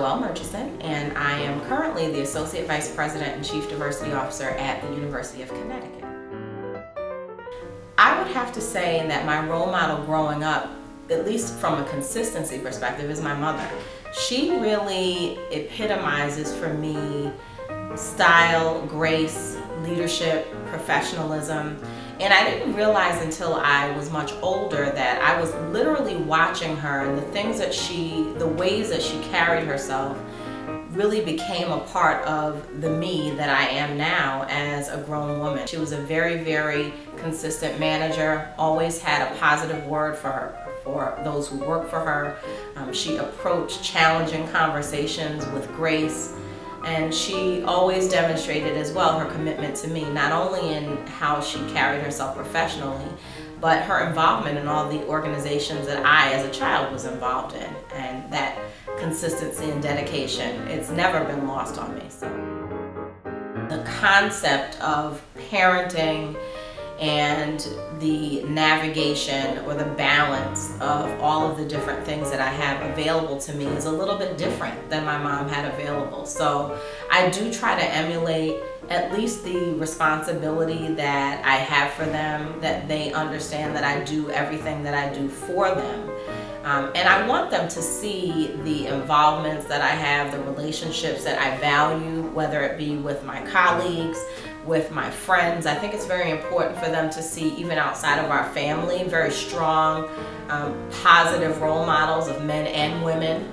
Joelle Murchison, and I am currently the Associate Vice President and Chief Diversity Officer at the University of Connecticut. I would have to say that my role model growing up, at least from a consistency perspective, is my mother. She really epitomizes for me style, grace, leadership, professionalism. And I didn't realize until I was much older that I was literally watching her, and the ways that she carried herself really became a part of the me that I am now as a grown woman. She was a very, very consistent manager, always had a positive word for those who worked for her. She approached challenging conversations with grace. And she always demonstrated as well her commitment to me, not only in how she carried herself professionally, but her involvement in all the organizations that I, as a child, was involved in. And that consistency and dedication, it's never been lost on me. So the concept of parenting and the navigation or the balance of all of the different things that I have available to me is a little bit different than my mom had available. So I do try to emulate at least the responsibility that I have for them, that they understand that I do everything that I do for them. And I want them to see the involvements that I have, the relationships that I value, whether it be with my colleagues, with my friends. I think it's very important for them to see, even outside of our family, very strong, positive role models of men and women,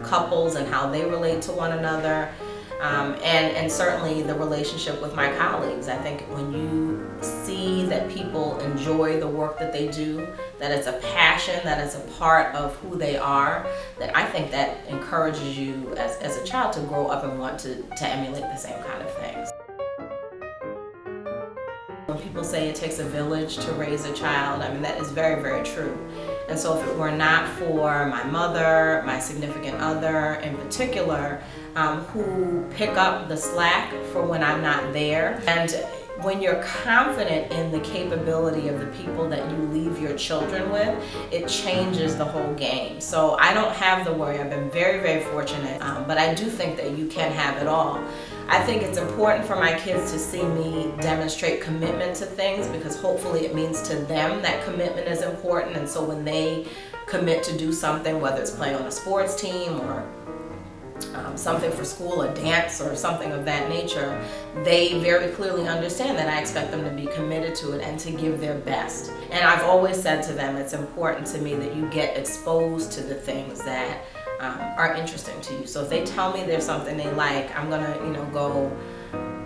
couples and how they relate to one another, and certainly the relationship with my colleagues. I think when you see that people enjoy the work that they do, that it's a passion, that it's a part of who they are, that I think that encourages you as a child to grow up and want to emulate the same kind of things. When people say it takes a village to raise a child, I mean, that is very, very true. And so if it were not for my mother, my significant other in particular, who pick up the slack for when I'm not there, and when you're confident in the capability of the people that you leave your children with, it changes the whole game. So I don't have the worry. I've been very, very fortunate, but I do think that you can have it all. I think it's important for my kids to see me demonstrate commitment to things, because hopefully it means to them that commitment is important. And so when they commit to do something, whether it's playing on a sports team or something for school, a dance or something of that nature, they very clearly understand that I expect them to be committed to it and to give their best. And I've always said to them, it's important to me that you get exposed to the things that are interesting to you. So if they tell me there's something they like, I'm gonna go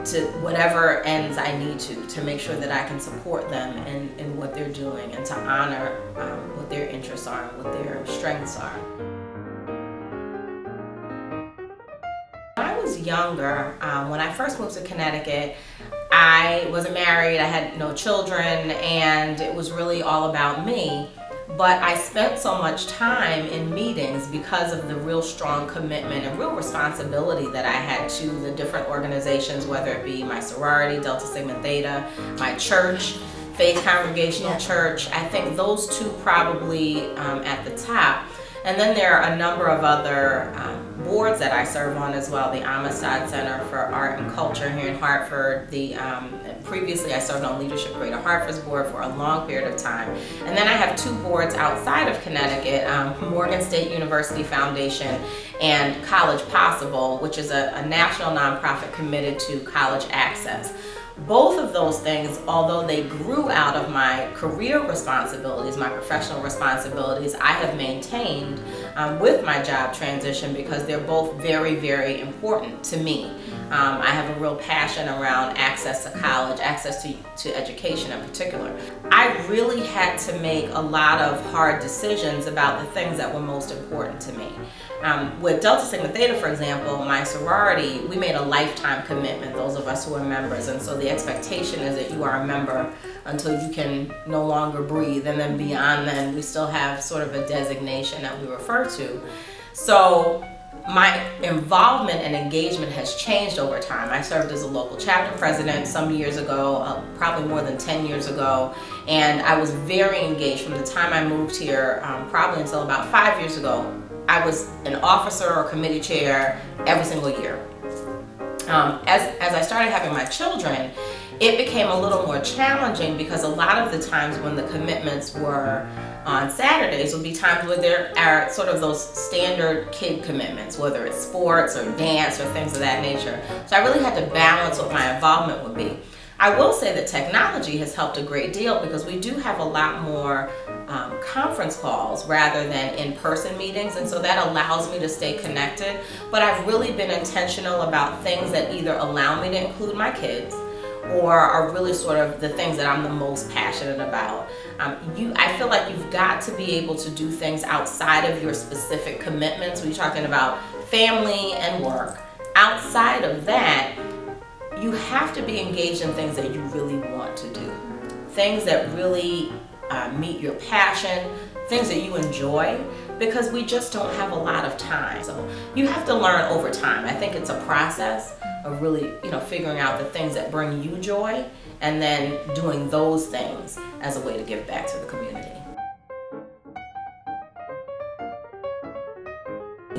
to whatever ends I need to make sure that I can support them in what they're doing, and to honor what their interests are and what their strengths are. When I was younger, when I first moved to Connecticut, I wasn't married, I had no children, and it was really all about me. But I spent so much time in meetings because of the real strong commitment and real responsibility that I had to the different organizations, whether it be my sorority, Delta Sigma Theta, my church, Faith Congregational Church. I think those two probably at the top. And then there are a number of other boards that I serve on as well. The Amistad Center for Art and Culture here in Hartford. Previously I served on Leadership Greater Hartford's board for a long period of time. And then I have two boards outside of Connecticut, Morgan State University Foundation and College Possible, which is a national nonprofit committed to college access. Both of those things, although they grew out of my career responsibilities, my professional responsibilities, I have maintained with my job transition, because they're both very, very important to me. I have a real passion around access to college, access to education in particular. I really had to make a lot of hard decisions about the things that were most important to me. With Delta Sigma Theta, for example, my sorority, we made a lifetime commitment, those of us who are members, and so the expectation is that you are a member until you can no longer breathe, and then beyond then we still have sort of a designation that we refer to. So my involvement and engagement has changed over time. I served as a local chapter president some years ago, probably more than 10 years ago, and I was very engaged from the time I moved here, probably until about 5 years ago. I was an officer or committee chair every single year. As I started having my children, it became a little more challenging because a lot of the times when the commitments were on Saturdays would be times where there are sort of those standard kid commitments, whether it's sports or dance or things of that nature. So I really had to balance what my involvement would be. I will say that technology has helped a great deal because we do have a lot more conference calls rather than in-person meetings, and so that allows me to stay connected. But I've really been intentional about things that either allow me to include my kids or are really sort of the things that I'm the most passionate about. I feel like you've got to be able to do things outside of your specific commitments. We're talking about family and work. Outside of that, you have to be engaged in things that you really want to do. Things that really meet your passion, things that you enjoy, because we just don't have a lot of time. So you have to learn over time. I think it's a process of really, figuring out the things that bring you joy and then doing those things as a way to give back to the community.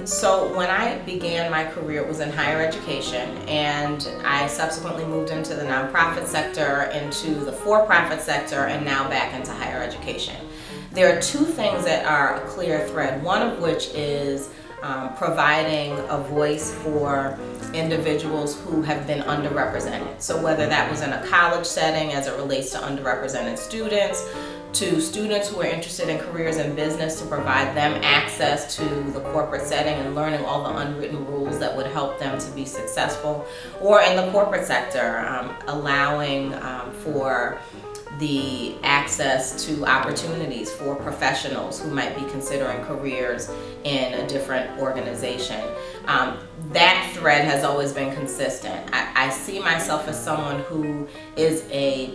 So when I began my career, it was in higher education, and I subsequently moved into the nonprofit sector, into the for-profit sector, and now back into higher education. There are two things that are a clear thread, one of which is providing a voice for individuals who have been underrepresented. So whether that was in a college setting as it relates to underrepresented students, to students who are interested in careers in business, to provide them access to the corporate setting and learning all the unwritten rules that would help them to be successful, or in the corporate sector, allowing for the access to opportunities for professionals who might be considering careers in a different organization. That thread has always been consistent. I see myself as someone who is a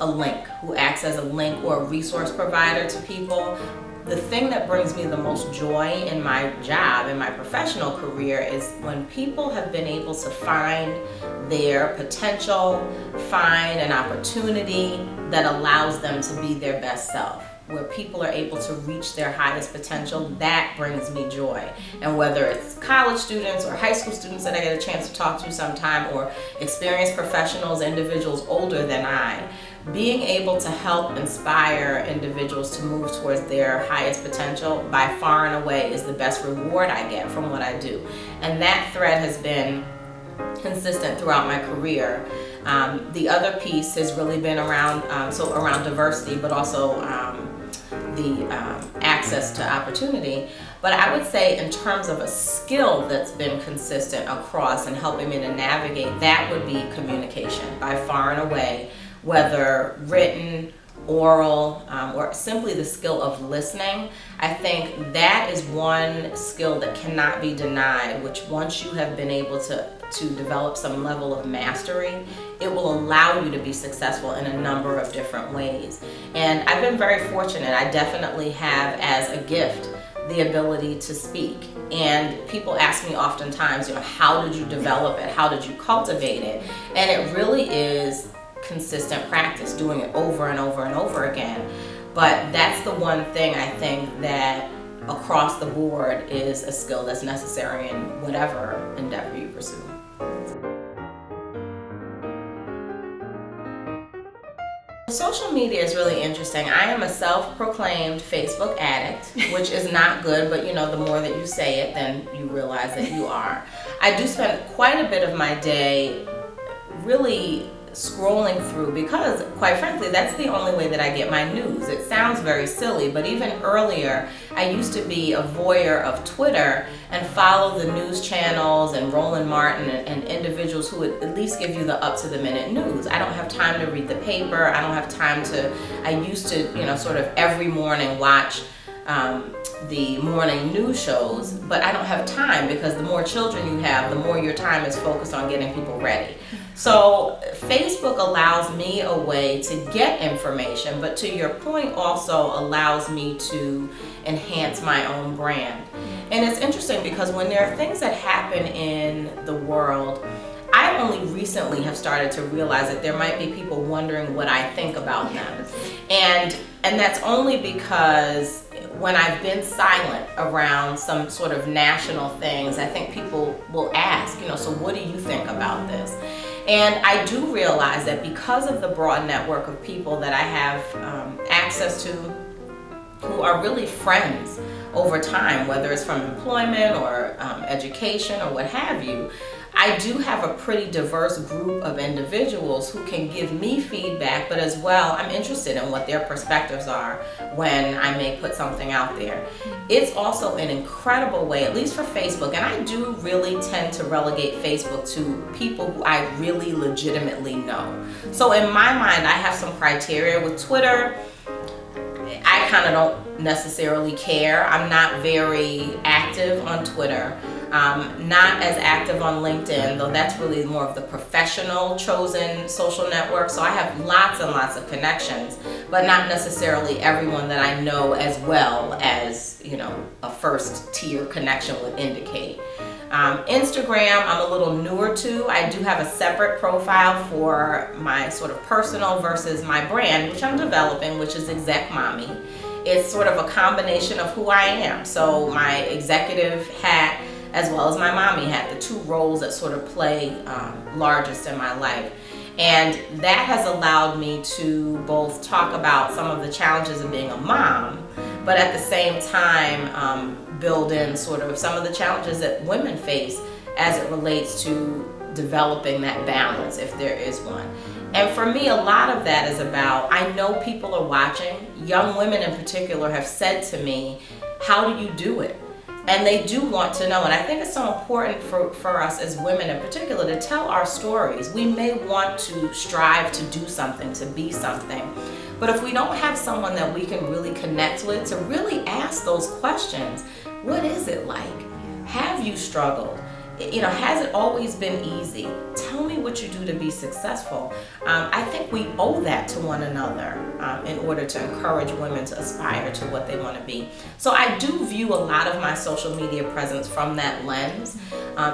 link, who acts as a link or a resource provider to people. The thing that brings me the most joy in my job, in my professional career, is when people have been able to find their potential, find an opportunity that allows them to be their best self. Where people are able to reach their highest potential, that brings me joy. And whether it's college students or high school students that I get a chance to talk to sometime, or experienced professionals, individuals older than I, being able to help inspire individuals to move towards their highest potential by far and away is the best reward I get from what I do. And that thread has been consistent throughout my career. The other piece has really been around diversity, but also the access to opportunity. But I would say in terms of a skill that's been consistent across and helping me to navigate, that would be communication by far and away, whether written, oral, or simply the skill of listening. I think that is one skill that cannot be denied, which once you have been able to develop some level of mastery, it will allow you to be successful in a number of different ways. And I've been very fortunate. I definitely have as a gift the ability to speak. And people ask me oftentimes, how did you develop it? How did you cultivate it? And it really is consistent practice, doing it over and over and over again. But that's the one thing I think that across the board is a skill that's necessary in whatever endeavor you pursue. Social media is really interesting. I am a self-proclaimed Facebook addict, which is not good, but the more that you say it, then you realize that you are. I do spend quite a bit of my day really scrolling through, because quite frankly that's the only way that I get my news. It sounds very silly, but even earlier I used to be a voyeur of Twitter and follow the news channels and Roland Martin and individuals who would at least give you the up-to-the-minute news. I don't have time to read the paper. I used to sort of every morning watch the morning news shows, but I don't have time, because the more children you have, the more your time is focused on getting people ready. So Facebook allows me a way to get information, but to your point also allows me to enhance my own brand. And it's interesting because when there are things that happen in the world, I only recently have started to realize that there might be people wondering what I think about them. And that's only because when I've been silent around some sort of national things, I think people will ask, so what do you think about this? And I do realize that because of the broad network of people that I have access to, who are really friends over time, whether it's from employment or education or what have you, I do have a pretty diverse group of individuals who can give me feedback, but as well, I'm interested in what their perspectives are when I may put something out there. It's also an incredible way, at least for Facebook, and I do really tend to relegate Facebook to people who I really legitimately know. So in my mind, I have some criteria. With Twitter, I kind of don't necessarily care. I'm not very active on Twitter. Not as active on LinkedIn, though that's really more of the professional chosen social network. So I have lots and lots of connections, but not necessarily everyone that I know as well as, a first tier connection would indicate. Instagram, I'm a little newer to. I do have a separate profile for my sort of personal versus my brand, which I'm developing, which is execmommy. It's sort of a combination of who I am. So my executive hat, as well as my mommy hat, the two roles that sort of play largest in my life. And that has allowed me to both talk about some of the challenges of being a mom, but at the same time build in sort of some of the challenges that women face as it relates to developing that balance, if there is one. And for me, a lot of that is about, I know people are watching. Young women in particular have said to me, how do you do it? And they do want to know, and I think it's so important for us as women in particular to tell our stories. We may want to strive to do something, to be something, but if we don't have someone that we can really connect with, to really ask those questions, what is it like? Have you struggled? Has it always been easy? Tell me what you do to be successful. I think we owe that to one another in order to encourage women to aspire to what they want to be. So I do view a lot of my social media presence from that lens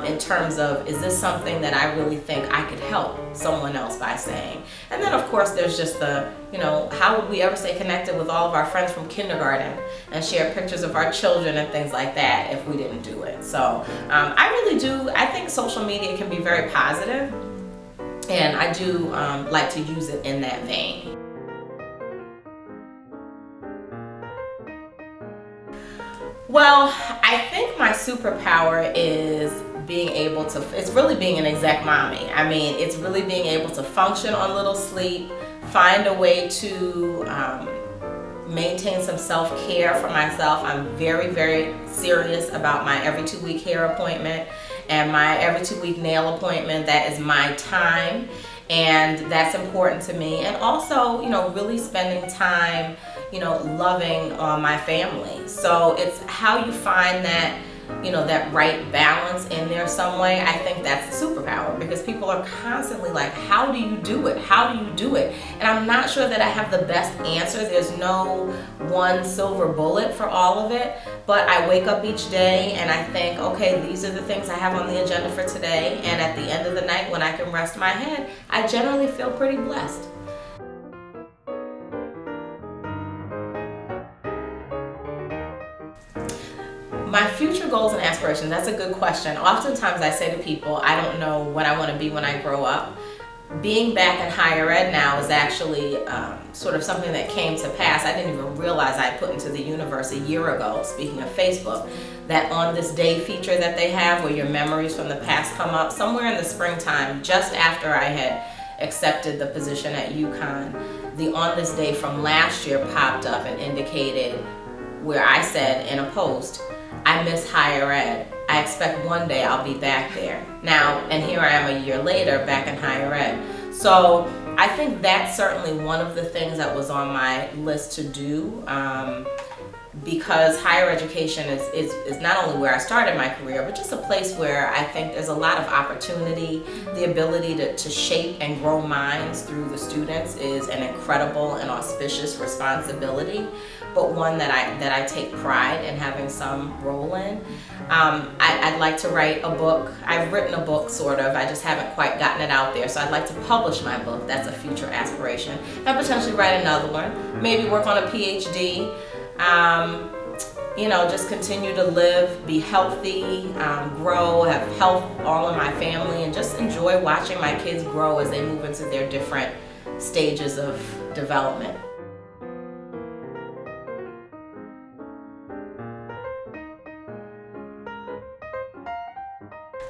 in terms of, is this something that I really think I could help someone else by saying? And then of course there's just the, how would we ever stay connected with all of our friends from kindergarten and share pictures of our children and things like that if we didn't do it? So I really do, I think social media can be very positive, and I do like to use it in that vein. Well, I think my superpower is being able to, it's really being an exec mommy. I mean, it's really being able to function on little sleep, find a way to maintain some self-care for myself. I'm very, very serious about my every 2-week hair appointment and my every 2-week nail appointment. That is my time, and that's important to me. And also, really spending time, loving on my family. So it's how you find that, that right balance in there some way. I think that's the superpower, because people are constantly like, how do you do it? How do you do it? And I'm not sure that I have the best answer. There's no one silver bullet for all of it, but I wake up each day and I think, okay, these are the things I have on the agenda for today. And at the end of the night, when I can rest my head, I generally feel pretty blessed. My future goals and aspirations, that's a good question. Oftentimes I say to people, I don't know what I want to be when I grow up. Being back in higher ed now is actually sort of something that came to pass. I didn't even realize I put into the universe a year ago, speaking of Facebook, that on this day feature that they have where your memories from the past come up. Somewhere in the springtime, just after I had accepted the position at UConn, the on this day from last year popped up and indicated where I said in a post, I miss higher ed. I expect one day I'll be back there. Now, and here I am a year later back in higher ed. So I think that's certainly one of the things that was on my list to do, because higher education is not only where I started my career, but just a place where I think there's a lot of opportunity. The ability to shape and grow minds through the students is an incredible and auspicious responsibility, but one that I take pride in having some role in. I'd like to write a book. I've written a book, sort of. I just haven't quite gotten it out there. So I'd like to publish my book. That's a future aspiration. And potentially write another one. Maybe work on a PhD. just continue to live, be healthy, grow, have health all in my family, and just enjoy watching my kids grow as they move into their different stages of development.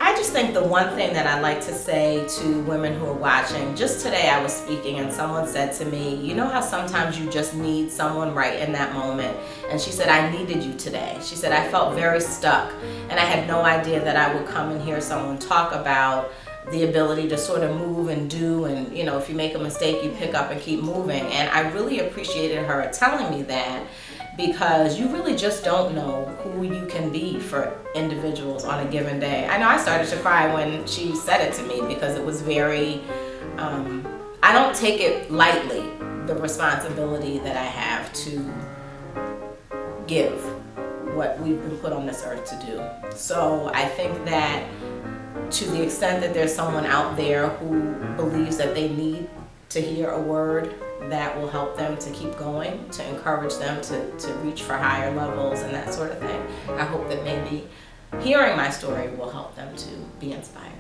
I just think the one thing that I like to say to women who are watching, just today I was speaking and someone said to me, you know how sometimes you just need someone right in that moment? And she said, I needed you today. She said, I felt very stuck and I had no idea that I would come and hear someone talk about the ability to sort of move and do, and if you make a mistake, you pick up and keep moving. And I really appreciated her telling me that, because you really just don't know who you can be for individuals on a given day. I know I started to cry when she said it to me, because it was very, I don't take it lightly, the responsibility that I have to give what we've been put on this earth to do. So I think that to the extent that there's someone out there who believes that they need to hear a word that will help them to keep going, to encourage them to reach for higher levels and that sort of thing, I hope that maybe hearing my story will help them to be inspired.